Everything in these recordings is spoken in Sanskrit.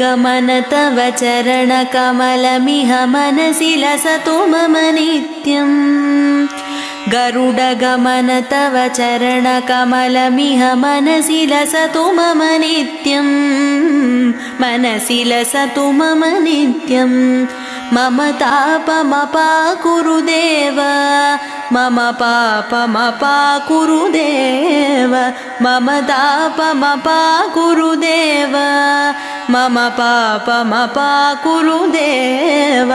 गरुडगमन तव चरणकमलमिह मनसि लसतु मम नित्यम् गरुडगमन तव चरणकमलमिह मनसि लसतु मम नित्यम् मनसि लसतु मम नित्यम् मम तापमपाकुरु देव मम पापमपाकुरु देव मम तापमपाकुरु देव मम पापमपाकुरु देव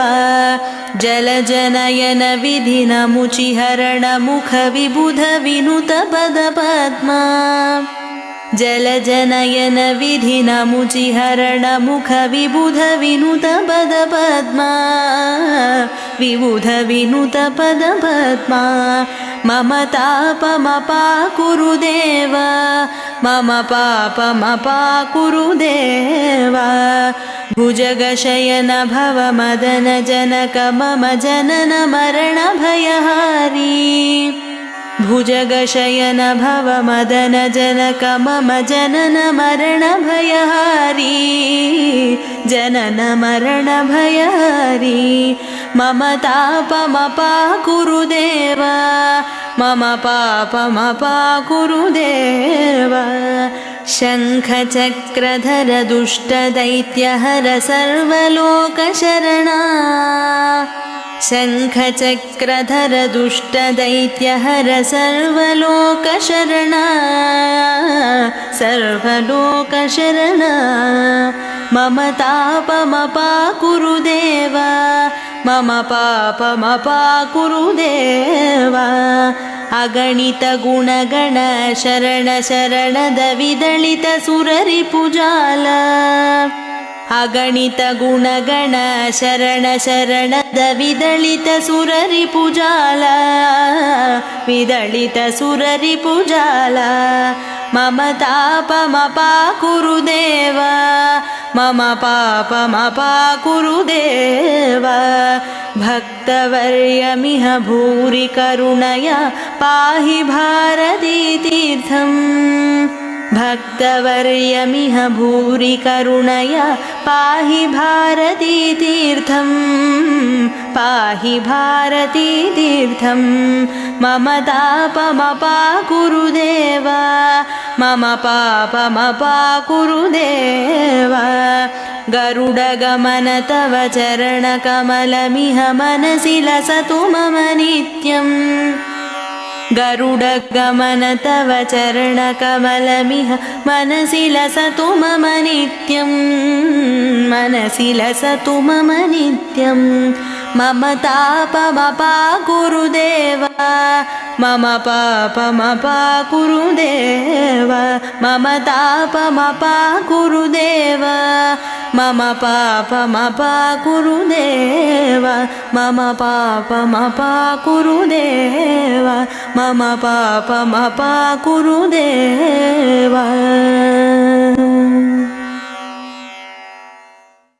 जलजनयन विधिनमुचिहरण मुख विबुध विनुत पदपद्मा जलजनयन विधिनमुचिहरण मुख विबुध विनुत पदपद्मा विबुध विनुत पदपद्मा मम तापमपाकुरु देव मम पापमपाकुरु देव भुजगशयन भव मदन जनक मम जनन मरण भयहारी भुजगशयन भव मदन जनक मम जनन मरण भयहारी जनन मरण भयहारी मम तापमपाकुरु देव मम पापमपाकुरु देव शङ्खचक्रधर दुष्टदैत्यहर सर्वलोकशरणा शङ्खचक्रधर दुष्टदैत्यहर सर्वलोकशरणा सर्वलोकशरणा मम तापमपाकुरु देव मम पापमपाकुरु देव अगणित गुणगण शरण शरणद विदलित सुररिपुजाल अगणित गुणगण शरण शरणद विदलित सुररिपुजाल विदलित सुररिपुजाल मम तापमपाकुरु देव मम पापमपाकुरु देव भक्तवर्यमिह भूरि करुणया पाहि भारतीतीर्थम् भक्तवर्यमिह भूरि करुणया पाहि भारतीतीर्थम् पाहि भारतीतीर्थम् मम तापमपाकुरु देव मम पापमपाकुरु देव गरुडगमन तव चरणकमलमिह मनसि लसतु मम नित्यम् गरुडगमन तव चरणकमलमिह मनसि लसतु मम नित्यम् मनसि लसतु मम नित्यम् मम तापमपाकुरु देव मम पापमपाकुरु देव मम तापमपाकुरु देव मम पापमपाकुरु देव मम पापमपाकुरु देव मम पापमपाकुरु देव।